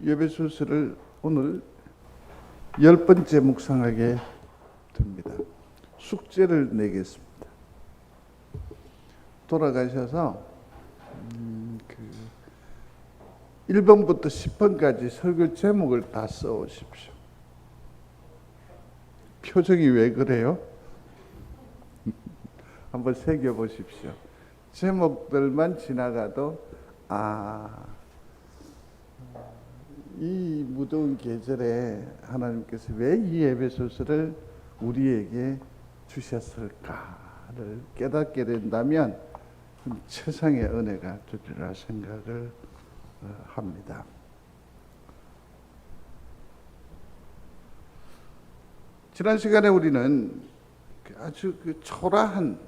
에베소서를 오늘 10번째 묵상하게 됩니다. 숙제를 내겠습니다. 돌아가셔서 1번부터 10번까지 설교 제목을 다 써오십시오. 표정이 왜 그래요? 한번 새겨보십시오. 제목들만 지나가도 이 무더운 계절에 하나님께서 왜 이 에베소서를 우리에게 주셨을까를 깨닫게 된다면 최상의 은혜가 되리라 생각을 합니다. 지난 시간에 우리는 아주 초라한,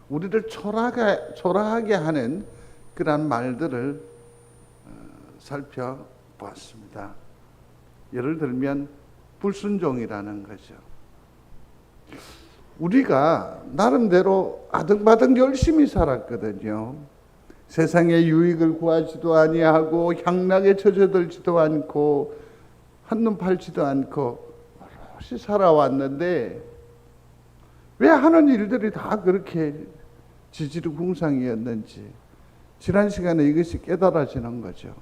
우리를 초라하게 하는 그러한 말들을 살펴보았습니다. 예를 들면 불순종이라는 거죠. 우리가 나름대로 아등바등 열심히 살았거든요. 세상의 유익을 구하지도 아니하고 향락에 젖어들지도 않고 한눈 팔지도 않고 오롯이 살아왔는데 왜 하는 일들이 다 그렇게 지지리궁상이었는지 지난 시간에 이것이 깨달아지는 거죠.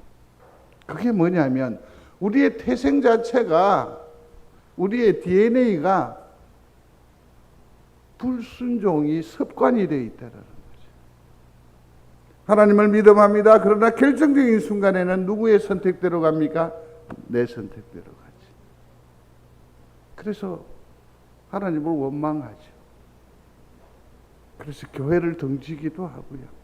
그게 뭐냐면 우리의 태생 자체가, 우리의 DNA가 불순종이 습관이 되어 있다는 거죠. 하나님을 믿음합니다. 그러나 결정적인 순간에는 누구의 선택대로 갑니까? 내 선택대로 가지. 그래서 하나님을 원망하죠. 그래서 교회를 등지기도 하고요.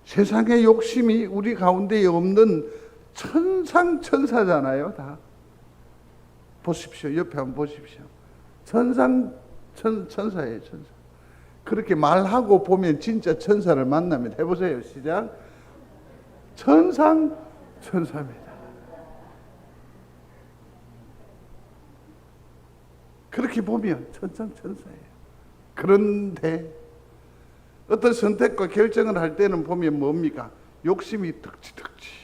세상의 욕심이 우리 가운데 없는 천상천사잖아요. 다 보십시오. 옆에 한번 보십시오. 천사예요. 천사. 그렇게 말하고 보면 진짜 천사를 만나면 해보세요. 시작. 천상천사입니다. 그렇게 보면 천상천사예요. 그런데 어떤 선택과 결정을 할 때는 보면 뭡니까? 욕심이 득치득치.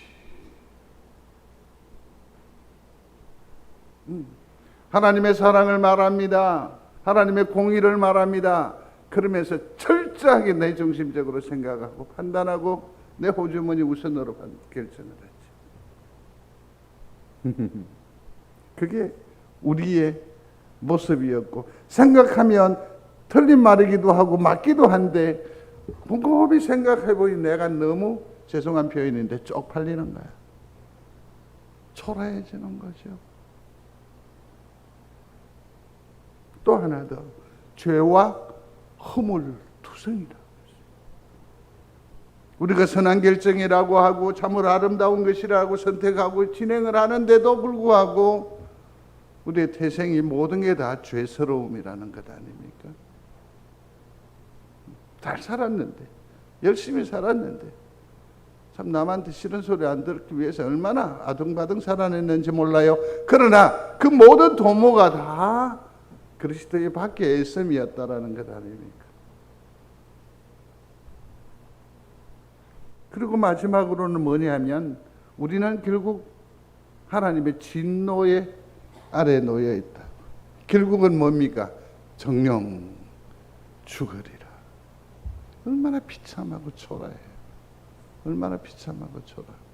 하나님의 사랑을 말합니다. 하나님의 공의를 말합니다. 그러면서 철저하게 내 중심적으로 생각하고 판단하고 내 호주머니 우선으로 결정을 하죠. 그게 우리의 모습이었고, 생각하면 틀린 말이기도 하고 맞기도 한데 곰곰이 생각해보니 내가 너무, 죄송한 표현인데, 쪽팔리는 거야. 초라해지는 거죠. 또 하나 더, 죄와 허물투성이다. 우리가 선한 결정이라고 하고 참으로 아름다운 것이라고 선택하고 진행을 하는데도 불구하고 우리의 태생이 모든 게 다 죄스러움이라는 것 아닙니까? 잘 살았는데, 열심히 살았는데, 참 남한테 싫은 소리 안 듣기 위해서 얼마나 아등바등 살아냈는지 몰라요. 그러나 그 모든 도모가 다 그리스도의 밖에 애씀이었다라는 것 아닙니까? 그리고 마지막으로는 뭐냐면 우리는 결국 하나님의 진노의 아래 놓여 있다. 결국은 뭡니까? 정령 죽으리라. 얼마나 비참하고 초라해요. 얼마나 비참하고 초라해요.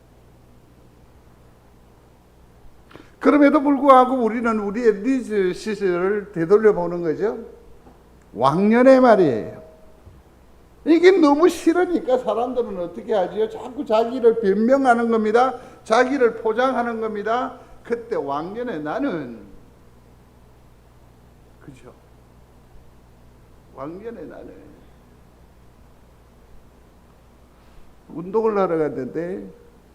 그럼에도 불구하고 우리는 우리의 리즈 시절을 되돌려보는 거죠. 왕년의 말이에요. 이게 너무 싫으니까 사람들은 어떻게 하지요? 자꾸 자기를 변명하는 겁니다. 자기를 포장하는 겁니다. 그때 왕년에 나는, 그죠? 왕년에 나는 운동을 하러 갔는데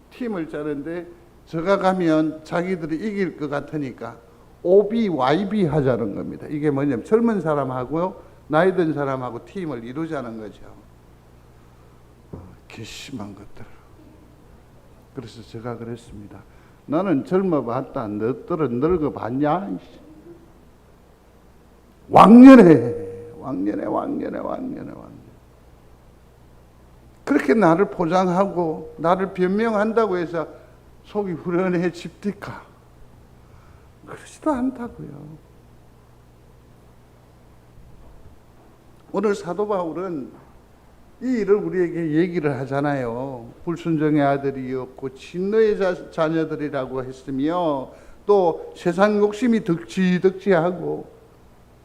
팀을 짜는데 제가 가면 자기들이 이길 것 같으니까 OB, YB 하자는 겁니다. 이게 뭐냐면 젊은 사람하고요, 나이 든 사람하고 팀을 이루자는 거죠. 괘씸한 것들. 그래서 제가 그랬습니다. 나는 젊어봤다. 너들은 늙어봤냐? 왕년에 그렇게 나를 포장하고 나를 변명한다고 해서 속이 후련해집니까? 그렇지도 않다고요. 오늘 사도 바울은 이 일을 우리에게 얘기를 하잖아요. 불순종의 아들이었고 진노의 자녀들이라고 했으며, 또 세상 욕심이 득지득지하고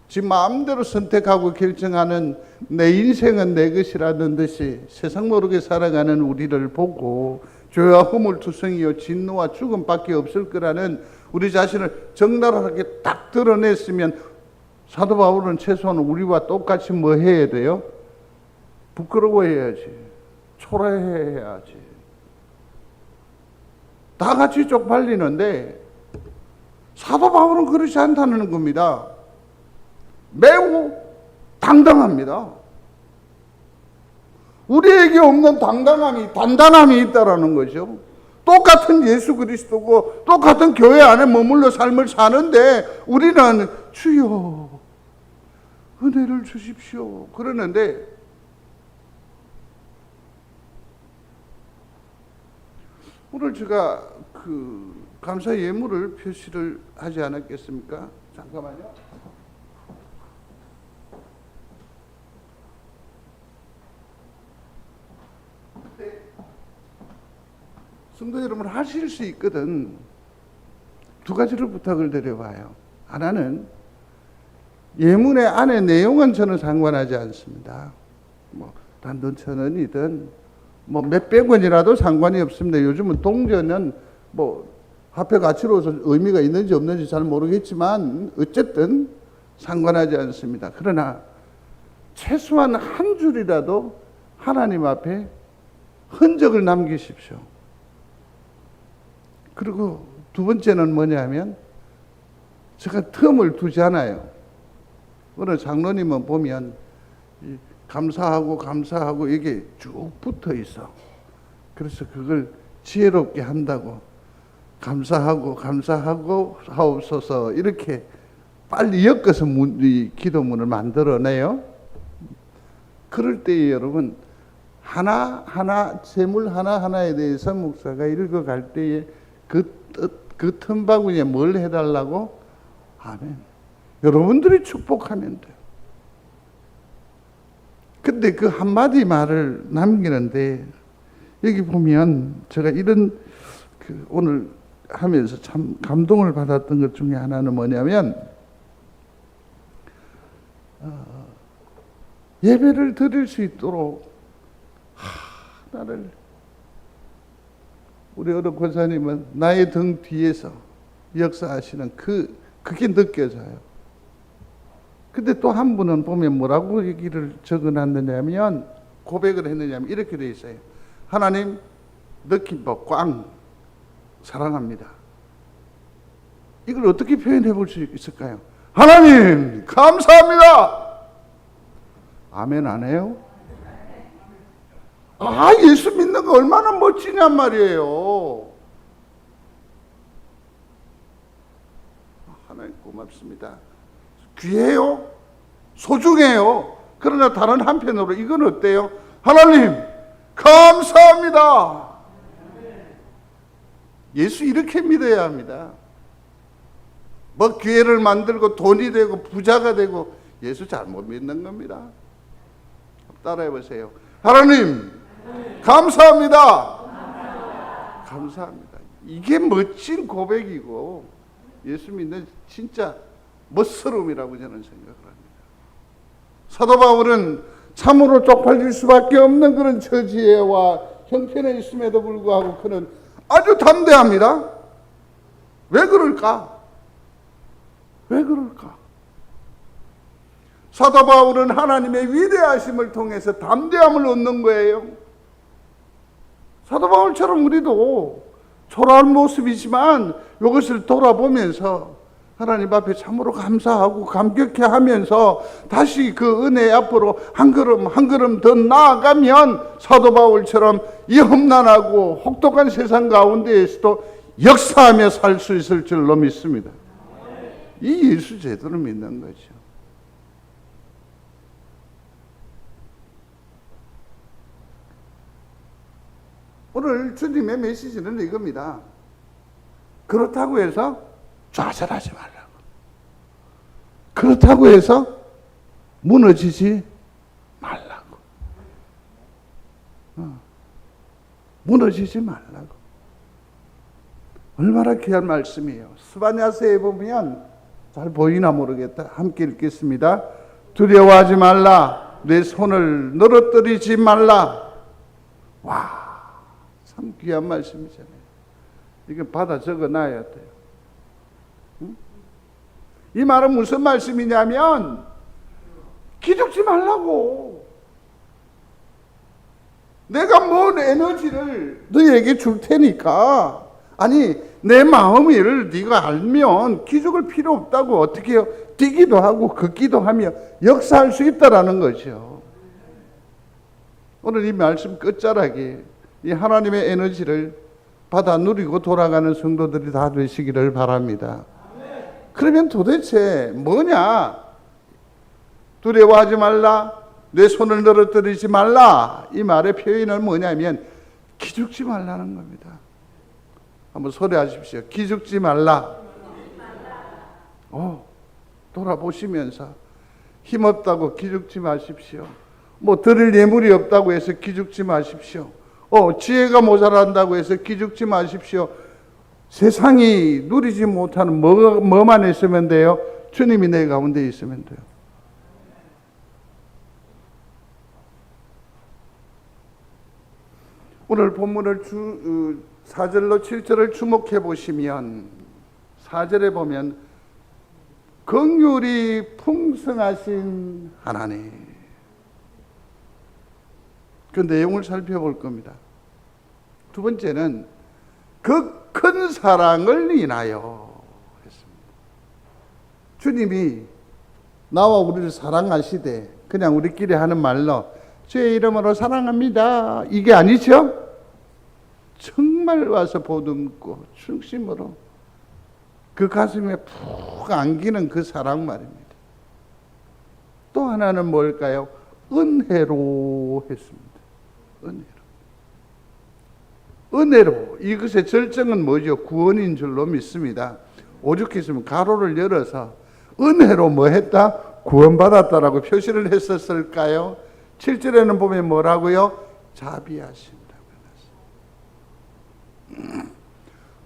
지 마음대로 선택하고 결정하는 내 인생은 내 것이라는 듯이 세상 모르게 살아가는 우리를 보고 죄와 허물투성이요 진노와 죽음밖에 없을 거라는 우리 자신을 적나라하게 딱 드러냈으면, 사도 바울은 최소한 우리와 똑같이 뭐 해야 돼요? 부끄러워해야지, 초라해야지. 다 같이 쪽팔리는데 사도 바울은 그렇지 않다는 겁니다. 매우 당당합니다. 우리에게 없는 당당함이, 단단함이 있다라는 거죠. 똑같은 예수 그리스도고 똑같은 교회 안에 머물러 삶을 사는데 우리는 주여 은혜를 주십시오 그러는데, 오늘 제가 감사 예물을 표시를 하지 않았겠습니까? 잠깐만요. 성도 여러분, 하실 수 있거든. 두 가지를 부탁을 드려봐요. 하나는, 예문의 안에 내용은 저는 상관하지 않습니다. 뭐 단돈 1,000원이든 뭐 몇백 원이라도 상관이 없습니다. 요즘은 동전은 뭐 화폐 가치로서 의미가 있는지 없는지 잘 모르겠지만 어쨌든 상관하지 않습니다. 그러나 최소한 한 줄이라도 하나님 앞에 흔적을 남기십시오. 그리고 두 번째는 뭐냐면, 제가 틈을 두잖아요. 오늘 장로님은 보면 감사하고 이게 쭉 붙어 있어. 그래서 그걸 지혜롭게 한다고 감사하고 하옵소서 이렇게 빨리 엮어서 기도문을 만들어내요. 그럴 때에 여러분, 하나하나 재물 하나하나에 대해서 목사가 읽어갈 때에 그 틈바구니에 뭘 해달라고? 아멘. 여러분들이 축복하면 돼요. 근데 그 한마디 말을 남기는데, 여기 보면 제가 이런 오늘 하면서 참 감동을 받았던 것 중에 하나는 뭐냐면, 예배를 드릴 수 있도록 나를, 우리 어느 권사님은 나의 등 뒤에서 역사하시는 그게 느껴져요. 근데 또 한 분은 보면 뭐라고 얘기를 적어놨느냐면, 고백을 했느냐면 이렇게 돼 있어요. 하나님, 느낌법 꽝 사랑합니다. 이걸 어떻게 표현해 볼 수 있을까요? 하나님 감사합니다. 아멘 안 해요? 예수 믿는 거 얼마나 멋지냔 말이에요. 하나님 고맙습니다. 귀해요? 소중해요. 그러나 다른 한편으로 이건 어때요? 하나님 감사합니다. 예수 이렇게 믿어야 합니다. 뭐 기회를 만들고 돈이 되고 부자가 되고, 예수 잘못 믿는 겁니다. 따라해 보세요. 하나님 감사합니다. 감사합니다. 이게 멋진 고백이고 예수 믿는 진짜 멋스러움이라고 저는 생각을 합니다. 사도 바울은 참으로 쪽팔릴 수밖에 없는 그런 처지와 형편에 있음에도 불구하고 그는 아주 담대합니다. 왜 그럴까? 왜 그럴까? 사도 바울은 하나님의 위대하심을 통해서 담대함을 얻는 거예요. 사도 바울처럼 우리도 초라한 모습이지만 이것을 돌아보면서 하나님 앞에 참으로 감사하고 감격해 하면서 다시 그 은혜 앞으로 한 걸음 더 나아가면 사도 바울처럼 이 험난하고 혹독한 세상 가운데에서도 역사하며 살 수 있을 줄로 믿습니다. 이 예수 제대로 믿는 거죠. 오늘 주님의 메시지는 이겁니다. 그렇다고 해서 좌절하지 말라고. 그렇다고 해서 무너지지 말라고. 무너지지 말라고. 얼마나 귀한 말씀이에요. 스바냐서에 보면 잘 보이나 모르겠다. 함께 읽겠습니다. 두려워하지 말라. 내 손을 늘어뜨리지 말라. 와, 참 귀한 말씀이잖아요. 이거 받아 적어놔야 돼요. 응? 이 말은 무슨 말씀이냐면 기죽지 말라고. 내가 뭔 에너지를 너에게 줄 테니까, 아니 내 마음을 네가 알면 기죽을 필요 없다고. 어떻게 해요? 뛰기도 하고 걷기도 하며 역사할 수 있다라는 거죠. 오늘 이 말씀 끝자락에 이 하나님의 에너지를 받아 누리고 돌아가는 성도들이 다 되시기를 바랍니다. 그러면 도대체 뭐냐? 두려워하지 말라, 내 손을 늘어뜨리지 말라, 이 말의 표현은 뭐냐면 기죽지 말라는 겁니다. 한번 소리하십시오. 기죽지 말라. 돌아보시면서 힘없다고 기죽지 마십시오. 뭐 드릴 예물이 없다고 해서 기죽지 마십시오. 지혜가 모자란다고 해서 기죽지 마십시오. 세상이 누리지 못하는 뭐만 있으면 돼요? 주님이 내 가운데 있으면 돼요. 오늘 본문을 4절로 7절을 주목해 보시면 4절에 보면 긍휼이 풍성하신 하나님, 그 내용을 살펴볼 겁니다. 두 번째는 그 큰 사랑을 인하여 했습니다. 주님이 나와 우리를 사랑하시되 그냥 우리끼리 하는 말로 주의 이름으로 사랑합니다, 이게 아니죠? 정말 와서 보듬고 중심으로 그 가슴에 푹 안기는 그 사랑 말입니다. 또 하나는 뭘까요? 은혜로 했습니다. 은혜로. 이것의 절정은 뭐죠? 구원인 줄로 믿습니다. 오죽했으면 가로를 열어서 은혜로 뭐 했다? 구원받았다라고 표시를 했었을까요? 7절에는 보면 뭐라고요? 자비하신다고 해놨어요.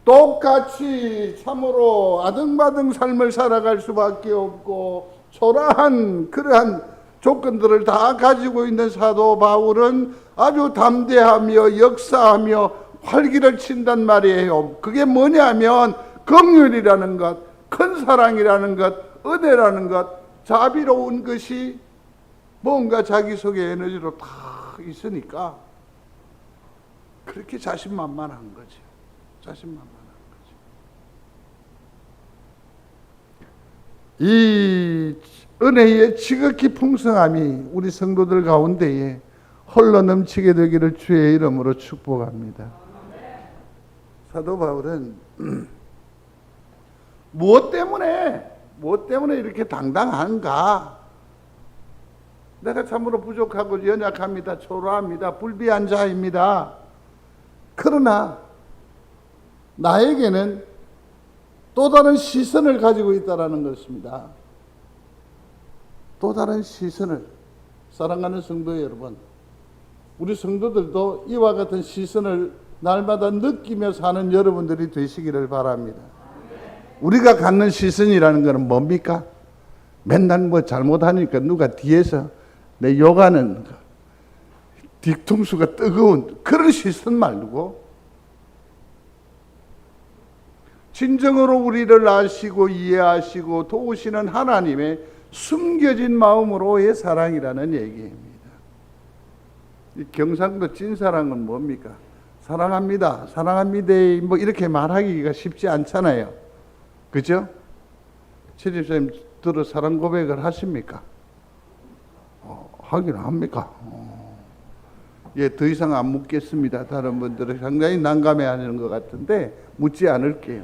똑같이 참으로 아등바등 삶을 살아갈 수밖에 없고 초라한 그러한 조건들을 다 가지고 있는 사도 바울은 아주 담대하며 역사하며 활기를 친단 말이에요. 그게 뭐냐면 긍휼이라는 것, 큰 사랑이라는 것, 은혜라는 것, 자비로운 것이 뭔가 자기 속에 에너지로 다 있으니까 그렇게 자신만만한 거죠. 자신만만한 거죠. 이 은혜의 지극히 풍성함이 우리 성도들 가운데에 홀로 넘치게 되기를 주의 이름으로 축복합니다. 사도 바울은 무엇 때문에 이렇게 당당한가? 내가 참으로 부족하고 연약합니다. 초라합니다. 불비한 자입니다. 그러나 나에게는 또 다른 시선을 가지고 있다는 것입니다. 또 다른 시선을. 사랑하는 성도 여러분, 우리 성도들도 이와 같은 시선을 날마다 느끼며 사는 여러분들이 되시기를 바랍니다. 우리가 갖는 시선이라는 것은 뭡니까? 맨날 뭐 잘못하니까 누가 뒤에서 내 욕하는 뒤통수가 뜨거운 그런 시선 말고, 진정으로 우리를 아시고 이해하시고 도우시는 하나님의 숨겨진 마음으로의 사랑이라는 얘기입니다. 이 경상도 찐사랑은 뭡니까? 사랑합니다, 사랑합니다, 뭐 이렇게 말하기가 쉽지 않잖아요. 그죠? 최집사님 들어 사랑 고백을 하십니까? 하긴 합니까? 예, 더 이상 안 묻겠습니다. 다른 분들은 상당히 난감해하는 것 같은데 묻지 않을게요.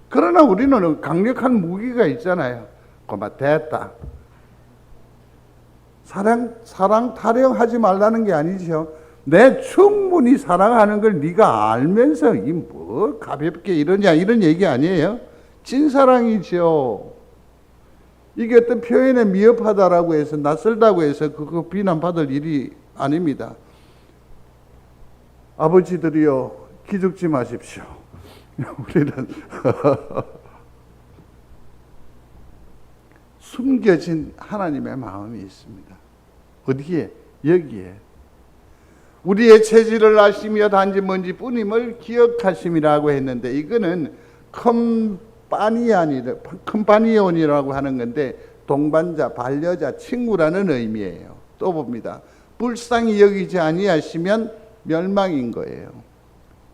그러나 우리는 강력한 무기가 있잖아요. 고마 됐다. 사랑 타령하지 말라는 게 아니죠. 내 충분히 사랑하는 걸 네가 알면서 이 뭐 가볍게 이러냐 이런 얘기 아니에요. 찐사랑이죠. 이게 어떤 표현에 미흡하다라고 해서 낯설다고 해서 그거 비난받을 일이 아닙니다. 아버지들이요, 기죽지 마십시오. 우리는 숨겨진 하나님의 마음이 있습니다. 어디에? 여기에. 우리의 체질을 아시며 단지 뭔지 뿐임을 기억하심이라고 했는데, 이거는 컴파니온이라고 하는 건데, 동반자, 반려자, 친구라는 의미예요. 또 봅니다. 불쌍히 여기지 아니하시면 멸망인 거예요.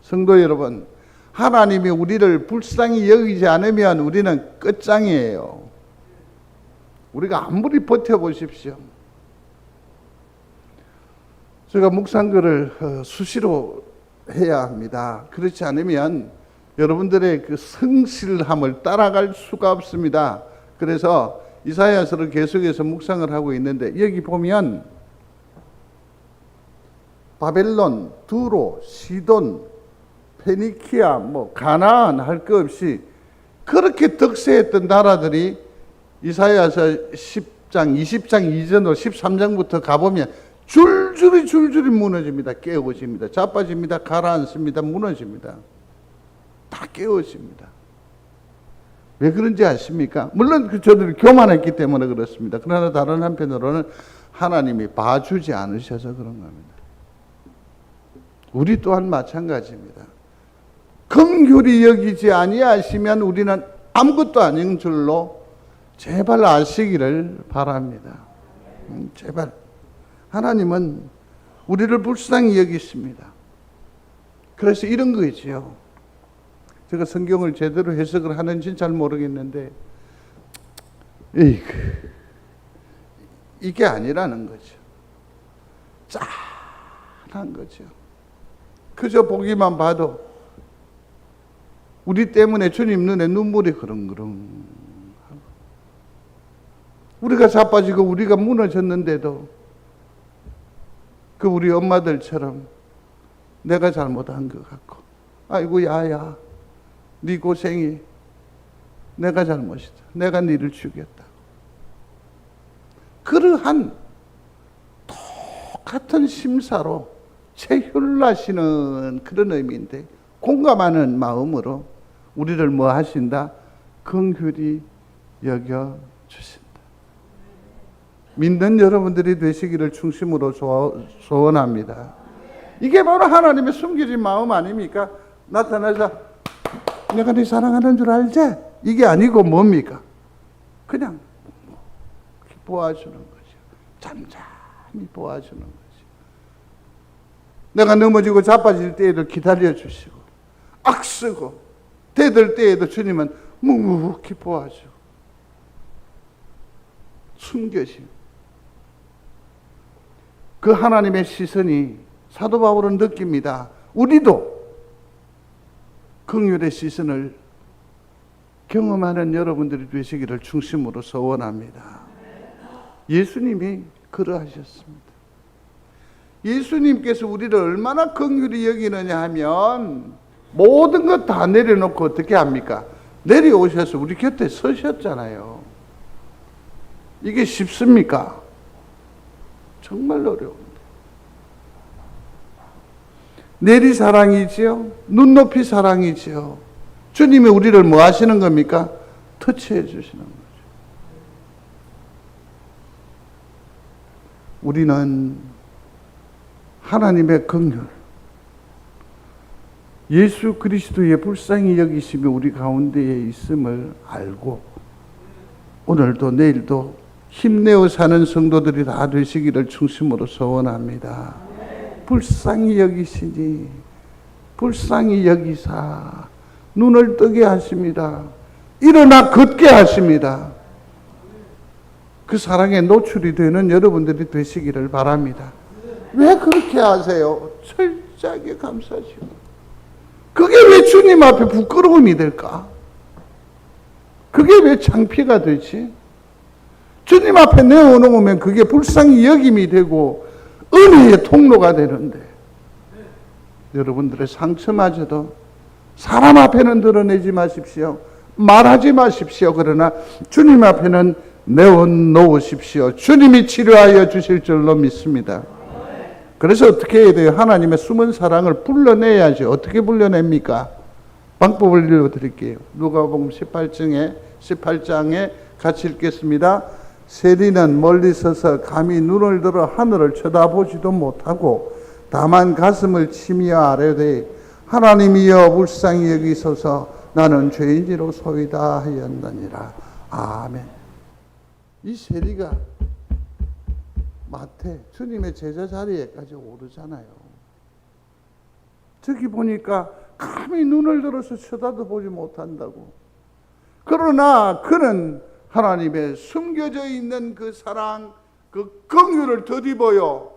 성도 여러분, 하나님이 우리를 불쌍히 여기지 않으면 우리는 끝장이에요. 우리가 아무리 버텨보십시오. 제가 묵상글을 수시로 해야 합니다. 그렇지 않으면 여러분들의 그 성실함을 따라갈 수가 없습니다. 그래서 이사야서를 계속해서 묵상을 하고 있는데, 여기 보면 바벨론, 두로, 시돈, 페니키아, 가나안 할 것 없이 그렇게 득세했던 나라들이 이사야서 10장, 20장 이전으로 13장부터 가보면 줄줄이 무너집니다. 깨어집니다. 자빠집니다. 가라앉습니다. 무너집니다. 다 깨어집니다. 왜 그런지 아십니까? 물론 저들이 교만했기 때문에 그렇습니다. 그러나 다른 한편으로는 하나님이 봐주지 않으셔서 그런 겁니다. 우리 또한 마찬가지입니다. 긍휼히 여기지 아니하시면 우리는 아무것도 아닌 줄로 제발 아시기를 바랍니다. 제발. 하나님은 우리를 불쌍히 여기십니다. 그래서 이런 거지요. 제가 성경을 제대로 해석을 하는지는 잘 모르겠는데, 이게 아니라는 거죠. 짠한 거죠. 그저 보기만 봐도 우리 때문에 주님 눈에 눈물이 그릉그릉 하고, 우리가 자빠지고 우리가 무너졌는데도 그 우리 엄마들처럼 내가 잘못한 것 같고, 아이고 야야 네 고생이 내가 잘못이다, 내가 네를 죽였다, 그러한 똑같은 심사로 체휼하시는 그런 의미인데, 공감하는 마음으로 우리를 뭐 하신다? 긍휼히 여겨 주신다. 믿는 여러분들이 되시기를 중심으로 소원합니다. 이게 바로 하나님의 숨겨진 마음 아닙니까? 나타나서 내가 네 사랑하는 줄 알지? 이게 아니고 뭡니까? 그냥 보아주는 거죠. 잠잠히 보아주는 거죠. 내가 넘어지고 자빠질 때에도 기다려주시고, 악쓰고 대들 때에도 주님은 묵묵히 보아주고, 숨겨심. 그 하나님의 시선이 사도 바울은 느낍니다. 우리도 긍휼의 시선을 경험하는 여러분들이 되시기를 중심으로 소원합니다. 예수님이 그러하셨습니다. 예수님께서 우리를 얼마나 긍휼히 여기느냐 하면, 모든 것 다 내려놓고 어떻게 합니까? 내려오셔서 우리 곁에 서셨잖아요. 이게 쉽습니까? 정말 어려운데. 내리 사랑이지요. 눈높이 사랑이지요. 주님이 우리를 뭐 하시는 겁니까? 터치해 주시는 거죠. 우리는 하나님의 긍휼, 예수 그리스도의 불쌍히 여기심이 우리 가운데에 있음을 알고, 오늘도 내일도 힘내어 사는 성도들이 다 되시기를 중심으로 소원합니다. 불쌍히 여기시니 불쌍히 여기사 눈을 뜨게 하십니다. 일어나 걷게 하십니다. 그 사랑에 노출이 되는 여러분들이 되시기를 바랍니다. 왜 그렇게 하세요? 철저하게 감사하시고. 그게 왜 주님 앞에 부끄러움이 될까? 그게 왜 창피가 되지? 주님 앞에 내어놓으면 그게 불쌍히 여김이 되고 은혜의 통로가 되는데, 여러분들의 상처마저도 사람 앞에는 드러내지 마십시오. 말하지 마십시오. 그러나 주님 앞에는 내어놓으십시오. 주님이 치료하여 주실 줄로 믿습니다. 그래서 어떻게 해야 돼요? 하나님의 숨은 사랑을 불러내야죠. 어떻게 불러냅니까? 방법을 읽어드릴게요. 누가복음 18장에 같이 읽겠습니다. 세리는 멀리 서서 감히 눈을 들어 하늘을 쳐다보지도 못하고 다만 가슴을 치며 아뢰되 하나님이여 불쌍히 여기소서 나는 죄인이로소이다 하였느니라. 아멘. 이 세리가 마태 주님의 제자 자리에까지 오르잖아요. 저기 보니까 감히 눈을 들어서 쳐다도 보지 못한다고. 그러나 그는 하나님의 숨겨져 있는 그 사랑, 그 긍휼을 덧입어요.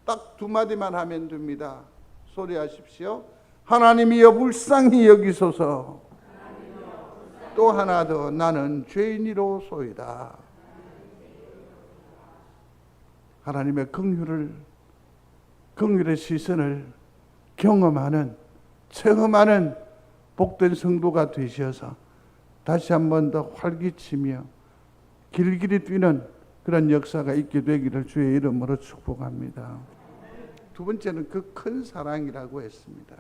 딱 두 마디만 하면 됩니다. 소리하십시오. 하나님이여 불쌍히 여기소서. 또 하나 더, 나는 죄인이로소이다. 하나님의 긍휼의 시선을 경험하는, 체험하는 복된 성도가 되셔서 다시 한 번 더 활기치며 길길이 뛰는 그런 역사가 있게 되기를 주의 이름으로 축복합니다. 두 번째는 그 큰 사랑이라고 했습니다.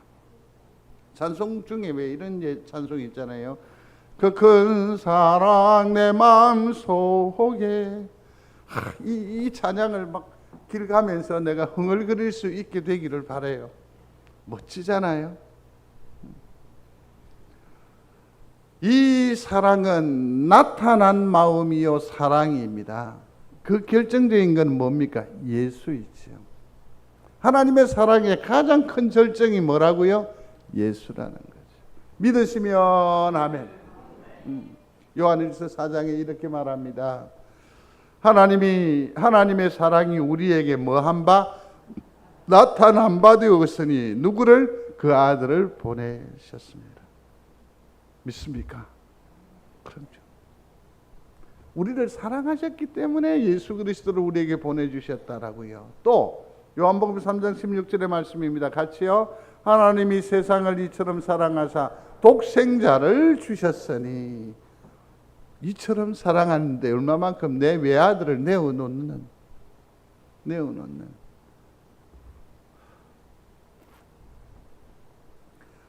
찬송 중에 왜 이런 찬송이 있잖아요. 그 큰 사랑 내 마음속에. 이 찬양을 막 길 가면서 내가 흥얼거릴 수 있게 되기를 바라요. 멋지잖아요. 이 사랑은 나타난 마음이요 사랑입니다. 그 결정적인 건 뭡니까? 예수이죠. 하나님의 사랑의 가장 큰 절정이 뭐라고요? 예수라는 거죠. 믿으시면 아멘. 요한일서 4장에 이렇게 말합니다. 하나님의 사랑이 우리에게 뭐한 바? 나타난 바 되었으니 누구를? 그 아들을 보내셨습니다. 믿습니까? 그럼요. 우리를 사랑하셨기 때문에 예수 그리스도를 우리에게 보내주셨다라고요. 또 요한복음 3장 16절의 말씀입니다. 같이요. 하나님이 세상을 이처럼 사랑하사 독생자를 주셨으니. 이처럼 사랑하는데 얼마만큼 내 외아들을 내어놓는.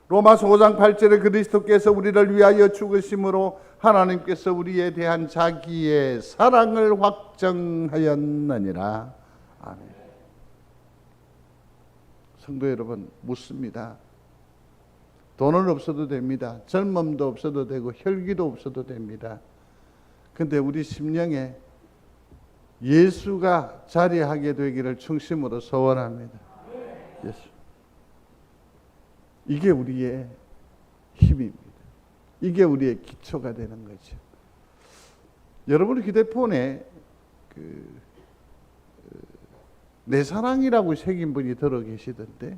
로마서 5장 8절에 그리스도께서 우리를 위하여 죽으심으로 하나님께서 우리에 대한 자기의 사랑을 확정하였느니라. 아멘. 성도 여러분, 묻습니다. 돈은 없어도 됩니다. 젊음도 없어도 되고 혈기도 없어도 됩니다. 근데 우리 심령에 예수가 자리하게 되기를 중심으로 소원합니다. 예수. 이게 우리의 힘입니다. 이게 우리의 기초가 되는 거죠. 여러분 휴대폰에 내 사랑이라고 새긴 분이 들어 계시던데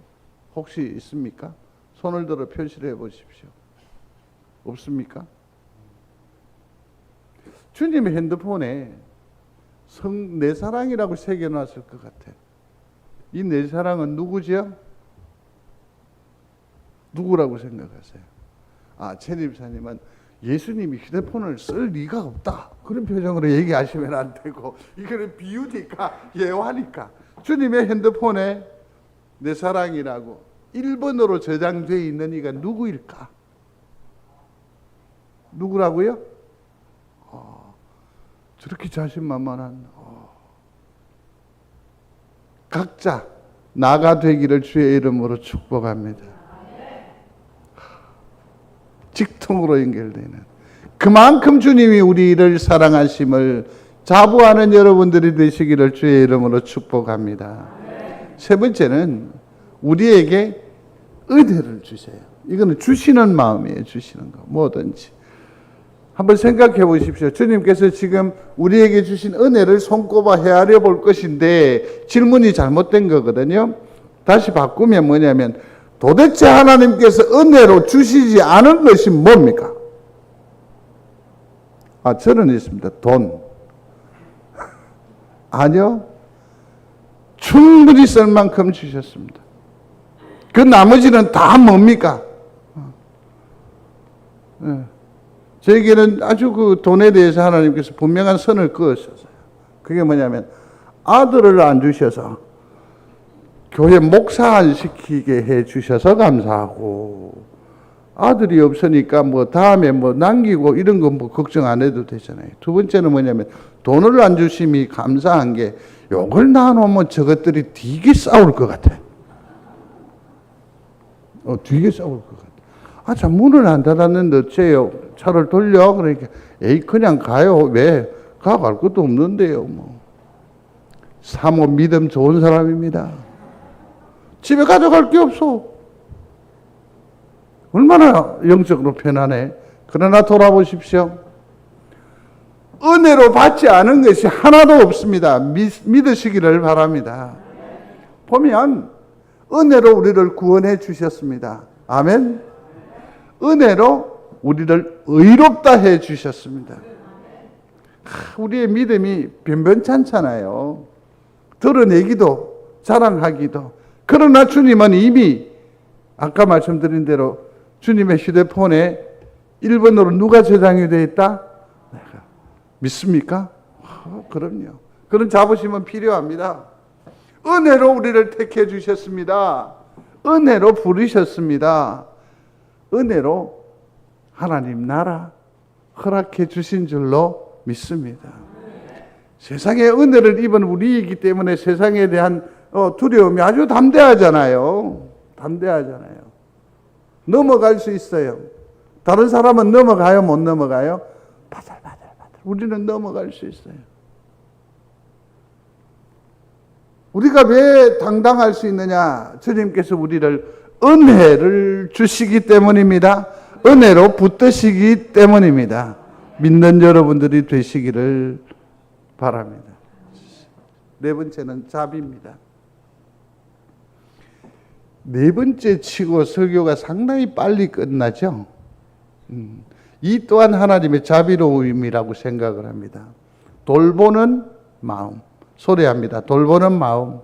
혹시 있습니까? 손을 들어 표시를 해보십시오. 없습니까? 주님의 핸드폰에 내 사랑이라고 새겨놨을 것 같아요. 이 내 사랑은 누구죠? 누구라고 생각하세요? 최립사님은 예수님이 휴대폰을 쓸 리가 없다. 그런 표정으로 얘기하시면 안 되고, 이거는 비유니까, 예화니까. 주님의 핸드폰에 내 사랑이라고 1번으로 저장되어 있는 이가 누구일까? 누구라고요? 저렇게 자신만만한. 각자 나가 되기를 주의 이름으로 축복합니다. 직통으로 연결되는, 그만큼 주님이 우리를 사랑하심을 자부하는 여러분들이 되시기를 주의 이름으로 축복합니다. 세 번째는 우리에게 은혜를 주세요. 이거는 주시는 마음이에요. 주시는 거 뭐든지. 한번 생각해 보십시오. 주님께서 지금 우리에게 주신 은혜를 손꼽아 헤아려 볼 것인데 질문이 잘못된 거거든요. 다시 바꾸면 뭐냐면, 도대체 하나님께서 은혜로 주시지 않은 것이 뭡니까? 저는 있습니다. 돈. 아니요. 충분히 쓸 만큼 주셨습니다. 그 나머지는 다 뭡니까? 저에게는 아주 그 돈에 대해서 하나님께서 분명한 선을 그으셨어요. 그게 뭐냐면 아들을 안 주셔서 교회 목사 안 시키게 해 주셔서 감사하고, 아들이 없으니까 뭐 다음에 뭐 남기고 이런 거 뭐 걱정 안 해도 되잖아요. 두 번째는 뭐냐면 돈을 안 주심이 감사한 게, 요걸 나눠면 저것들이 되게 싸울 것 같아. 되게 싸울 것 같아. 아, 참, 문을 안 닫았는데 어째요? 차를 돌려? 그러니까, 에이, 그냥 가요. 왜? 가갈 것도 없는데요, 뭐. 사모 믿음 좋은 사람입니다. 집에 가져갈 게 없어. 얼마나 영적으로 편안해. 그러나 돌아보십시오. 은혜로 받지 않은 것이 하나도 없습니다. 믿으시기를 바랍니다. 보면 은혜로 우리를 구원해 주셨습니다. 아멘. 은혜로 우리를 의롭다 해 주셨습니다. 우리의 믿음이 변변찮잖아요. 드러내기도 자랑하기도. 그러나 주님은 이미 아까 말씀드린 대로 주님의 휴대폰에 1번으로 누가 저장이 되어 있다? 내가. 믿습니까? 그럼요. 그런 자부심은 필요합니다. 은혜로 우리를 택해 주셨습니다. 은혜로 부르셨습니다. 은혜로 하나님 나라 허락해 주신 줄로 믿습니다. 세상에 은혜를 입은 우리이기 때문에 세상에 대한 두려움이 아주 담대하잖아요. 담대하잖아요. 넘어갈 수 있어요. 다른 사람은 넘어가요, 못 넘어가요? 바들바들. 우리는 넘어갈 수 있어요. 우리가 왜 당당할 수 있느냐? 주님께서 우리를 은혜를 주시기 때문입니다. 은혜로 붙드시기 때문입니다. 믿는 여러분들이 되시기를 바랍니다. 네 번째는 자비입니다. 네 번째 치고 설교가 상당히 빨리 끝나죠. 이 또한 하나님의 자비로움이라고 생각을 합니다. 돌보는 마음. 소리합니다. 돌보는 마음.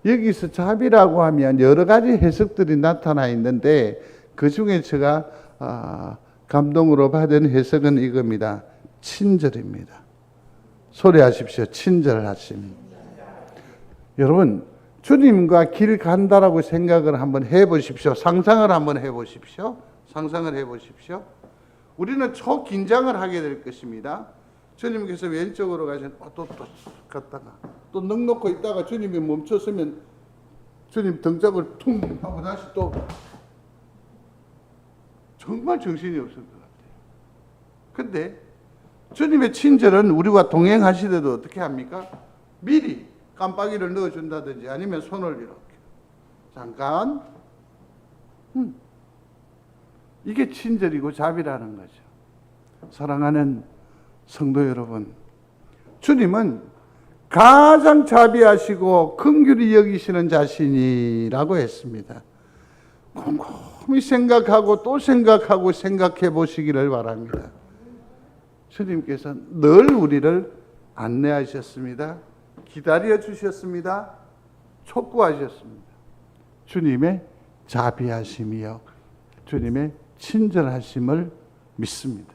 여기서 자비라고 하면 여러 가지 해석들이 나타나 있는데, 그 중에 제가 감동으로 받은 해석은 이겁니다. 친절입니다. 소리하십시오. 친절하심. 여러분, 주님과 길 간다라고 생각을 한번 해보십시오. 상상을 한번 해보십시오. 상상을 해보십시오. 우리는 초긴장을 하게 될 것입니다. 주님께서 왼쪽으로 가시면 또 갔다가 또 넉넉히 있다가 주님이 멈췄으면 주님 등짝을 퉁 하고 다시 또 정말 정신이 없을 것 같아요. 근데 주님의 친절은 우리와 동행하시더라도 어떻게 합니까? 미리 깜빡이를 넣어준다든지 아니면 손을 이렇게 잠깐 이게 친절이고 자비라는 거죠. 사랑하는 성도 여러분, 주님은 가장 자비하시고 긍휼히 여기시는 자신이라고 했습니다. 곰곰이 생각하고 또 생각하고 생각해 보시기를 바랍니다. 주님께서 늘 우리를 안내하셨습니다. 기다려 주셨습니다. 촉구하셨습니다. 주님의 자비하심이요, 주님의 친절하심을 믿습니다.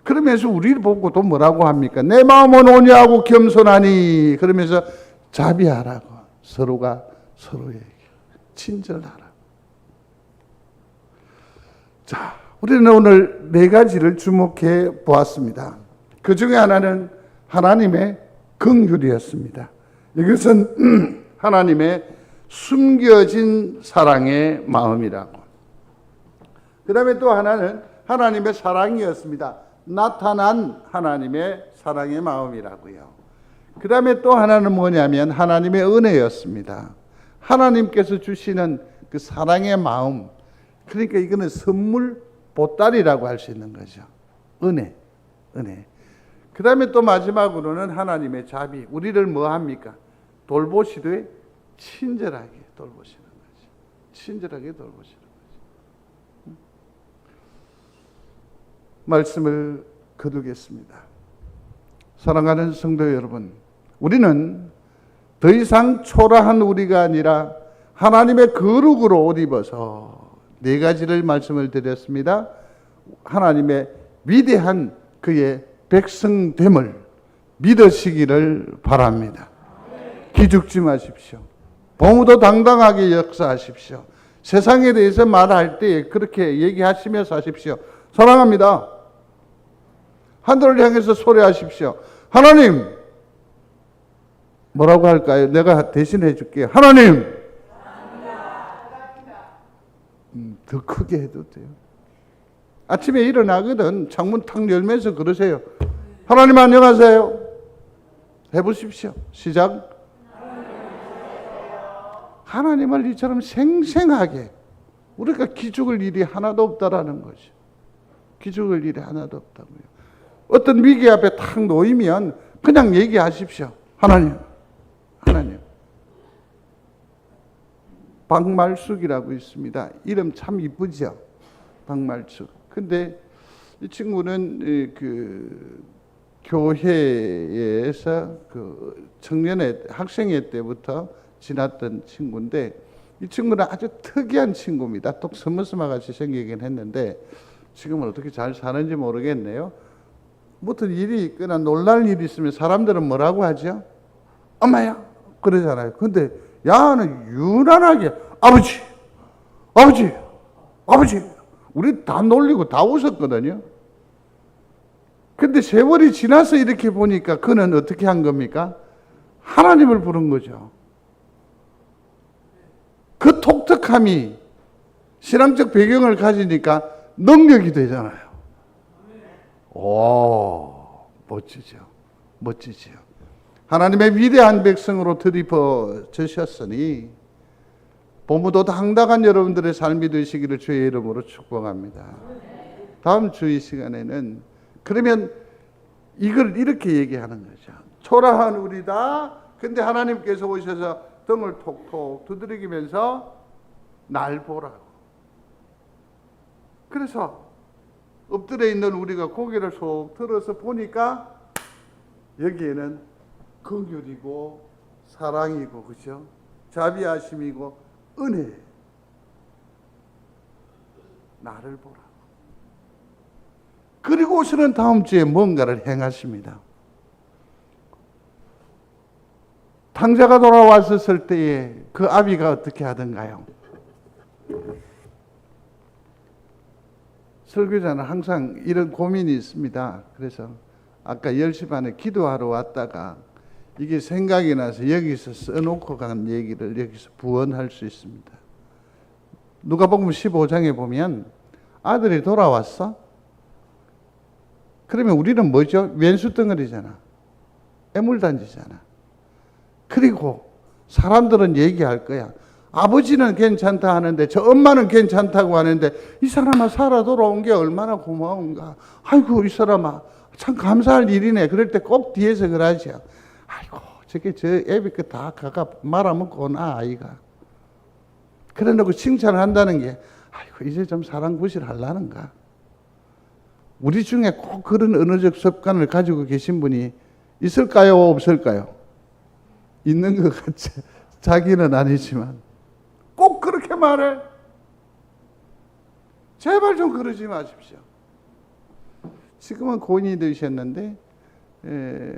그러면서 우리를 보고 또 뭐라고 합니까? 내 마음은 온유하고 겸손하니, 그러면서 자비하라고, 서로가 서로에게 친절하라. 자, 우리는 오늘 네 가지를 주목해 보았습니다. 그 중에 하나는 하나님의 긍휼이었습니다. 이것은 하나님의 숨겨진 사랑의 마음이라고. 그 다음에 또 하나는 하나님의 사랑이었습니다. 나타난 하나님의 사랑의 마음이라고요. 그 다음에 또 하나는 뭐냐면 하나님의 은혜였습니다. 하나님께서 주시는 그 사랑의 마음, 그러니까 이거는 선물 보따리라고 할 수 있는 거죠. 은혜. 그 다음에 또 마지막으로는 하나님의 자비. 우리를 뭐 합니까? 돌보시되 친절하게 돌보시는 거죠. 친절하게 돌보시는 거죠. 말씀을 거두겠습니다. 사랑하는 성도 여러분, 우리는 더 이상 초라한 우리가 아니라 하나님의 거룩으로 옷 입어서 네 가지를 말씀을 드렸습니다. 하나님의 위대한 그의 백성됨을 믿으시기를 바랍니다. 기죽지 마십시오. 보무도 당당하게 역사하십시오. 세상에 대해서 말할 때 그렇게 얘기하시며 사십시오. 사랑합니다. 하늘을 향해서 소리하십시오. 하나님, 뭐라고 할까요? 내가 대신해 줄게요. 하나님, 더 크게 해도 돼요. 아침에 일어나거든 창문 탁 열면서 그러세요. 하나님 안녕하세요. 해보십시오. 시작. 하나님을 이처럼 생생하게, 우리가 기죽을 일이 하나도 없다라는 거죠. 기죽을 일이 하나도 없다고요. 어떤 위기 앞에 탁 놓이면 그냥 얘기하십시오. 하나님, 하나님. 박말숙이라고 있습니다. 이름 참 이쁘죠? 박말숙. 근데 이 친구는 그 교회에서 그 청년회, 학생회 때부터 지났던 친구인데, 이 친구는 아주 특이한 친구입니다. 똑 스머스마 같이 생기긴 했는데 지금은 어떻게 잘 사는지 모르겠네요. 무슨 일이 있거나 놀랄 일이 있으면 사람들은 뭐라고 하죠? 엄마야 그러잖아요. 근데 야는 유난하게 아버지, 아버지, 아버지. 우리 다 놀리고 다 웃었거든요. 근데 세월이 지나서 이렇게 보니까 그는 어떻게 한 겁니까? 하나님을 부른 거죠. 그 독특함이 신앙적 배경을 가지니까 능력이 되잖아요. 오, 멋지죠. 멋지죠. 하나님의 위대한 백성으로 드리퍼 주셨으니 보무도 당당한 여러분들의 삶이 되시기를 주의 이름으로 축복합니다. 다음 주의 시간에는 그러면 이걸 이렇게 얘기하는 거죠. 초라한 우리다. 근데 하나님께서 오셔서 등을 톡톡 두드리면서 날 보라고. 그래서 엎드려 있는 우리가 고개를 속 들어서 보니까 여기에는 긍휼이고 사랑이고, 그죠? 자비하심이고 은혜. 나를 보라. 그리고서는 다음 주에 뭔가를 행하십니다. 탕자가 돌아왔었을 때에 그 아비가 어떻게 하던가요? 설교자는 항상 이런 고민이 있습니다. 그래서 아까 10시 반에 기도하러 왔다가 이게 생각이 나서 여기서 써놓고 간 얘기를 여기서 부언할 수 있습니다. 누가복음 15장에 보면 아들이 돌아왔어? 그러면 우리는 뭐죠? 왼수 덩어리잖아. 애물단지잖아. 그리고 사람들은 얘기할 거야. 아버지는 괜찮다 하는데 저 엄마는 괜찮다고 하는데 이 사람아 살아 돌아온 게 얼마나 고마운가. 아이고 이 사람아 참 감사할 일이네. 그럴 때 꼭 뒤에서 그러죠. 아이고 저게 저 애비 그 다 가가 말아먹고 온 아이가. 그래 놓고 칭찬을 한다는 게 아이고 이제 좀 사랑 구실하려는가. 우리 중에 꼭 그런 언어적 습관을 가지고 계신 분이 있을까요? 없을까요? 있는 것 같지. 자기는 아니지만 꼭 그렇게 말해. 제발 좀 그러지 마십시오. 지금은 고인이 되셨는데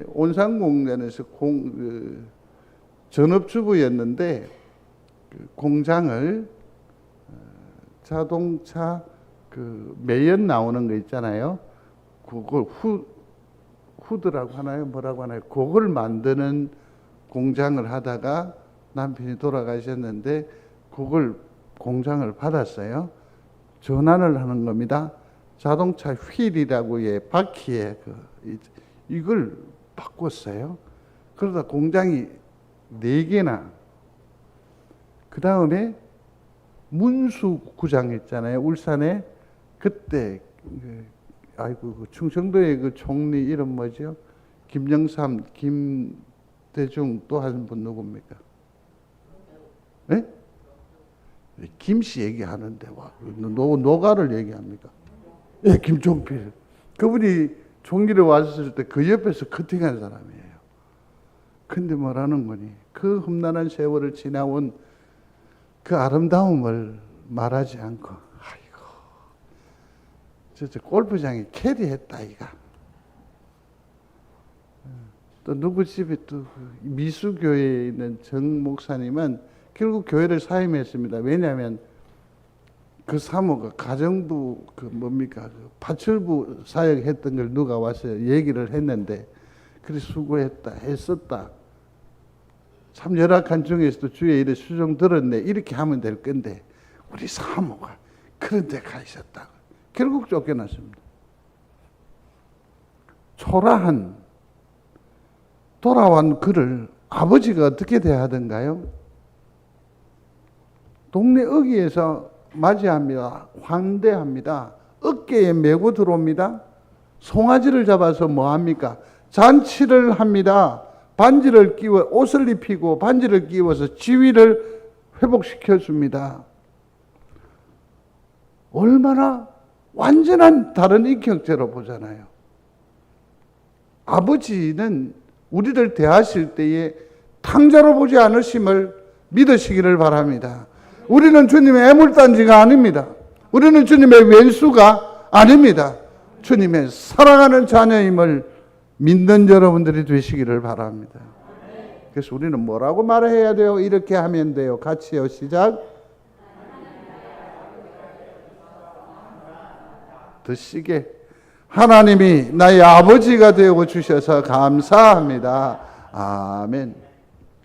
온산공단에서 전업주부였는데 그 공장을 자동차 그 매연 나오는 거 있잖아요. 그걸 후드라고 하나요? 뭐라고 하나요? 그걸 만드는 공장을 하다가 남편이 돌아가셨는데 그걸 공장을 받았어요. 전환을 하는 겁니다. 자동차 휠이라고 바퀴에 이걸 바꿨어요. 그러다 공장이 4개나. 그 다음에 문수구장 있잖아요. 울산에 그때 아이고 충청도의 그 총리 이름 뭐죠? 김영삼, 김대중 또 한 분 누굽니까? 네? 김씨 얘기하는데 와 노가를 얘기합니까? 예, 김종필. 그분이 총리를 왔을 때 그 옆에서 커팅한 사람이에요. 근데 뭐라는 거니? 그 험난한 세월을 지나온 그 아름다움을 말하지 않고, 아이고, 저 골프장에 캐리했다 이가. 또 누구 집에 또 미수교회에 있는 정 목사님은 결국 교회를 사임했습니다. 왜냐하면 그 사모가 가정부 그 파출부 사역했던 걸 누가 와서 얘기를 했는데, 그래 수고했다 했었다. 참 열악한 중에서도 주의 일에 수종 들었네. 이렇게 하면 될 건데 우리 사모가 그런 데 가 있었다고. 결국 쫓겨났습니다. 초라한 돌아온 그를 아버지가 어떻게 대하던가요? 동네 어귀에서 맞이합니다. 환대합니다. 어깨에 메고 들어옵니다. 송아지를 잡아서 뭐합니까? 잔치를 합니다. 반지를 끼워 옷을 입히고 반지를 끼워서 지위를 회복시켜 줍니다. 얼마나 완전한 다른 인격체로 보잖아요. 아버지는 우리를 대하실 때에 탕자로 보지 않으심을 믿으시기를 바랍니다. 우리는 주님의 애물단지가 아닙니다. 우리는 주님의 왼수가 아닙니다. 주님의 사랑하는 자녀임을 믿는 여러분들이 되시기를 바랍니다. 그래서 우리는 뭐라고 말해야 돼요? 이렇게 하면 돼요. 같이요. 시작. 드시게. 하나님이 나의 아버지가 되어 주셔서 감사합니다. 아멘.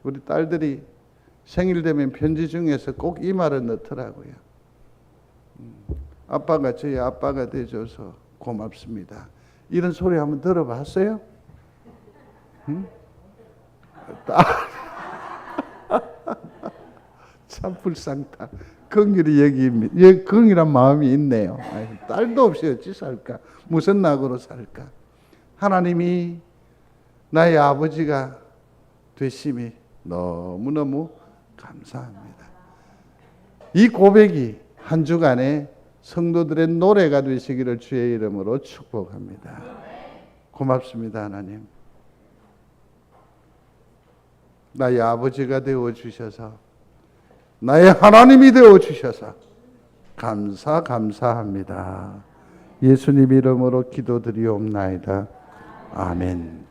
우리 딸들이 생일 되면 편지 중에서 꼭 이 말을 넣더라고요. 아빠가 저희 아빠가 되어줘서 고맙습니다. 이런 소리 한번 들어봤어요? 응? 참 불쌍다. 긍휼이 여기 긍휼한 마음이 있네요. 딸도 없이 어찌 살까? 무슨 낙으로 살까? 하나님이 나의 아버지가 되심이 너무너무 감사합니다. 이 고백이 한 주간에 성도들의 노래가 되시기를 주의 이름으로 축복합니다. 고맙습니다, 하나님. 나의 아버지가 되어 주셔서, 나의 하나님이 되어 주셔서 감사합니다. 예수님 이름으로 기도드리옵나이다. 아멘.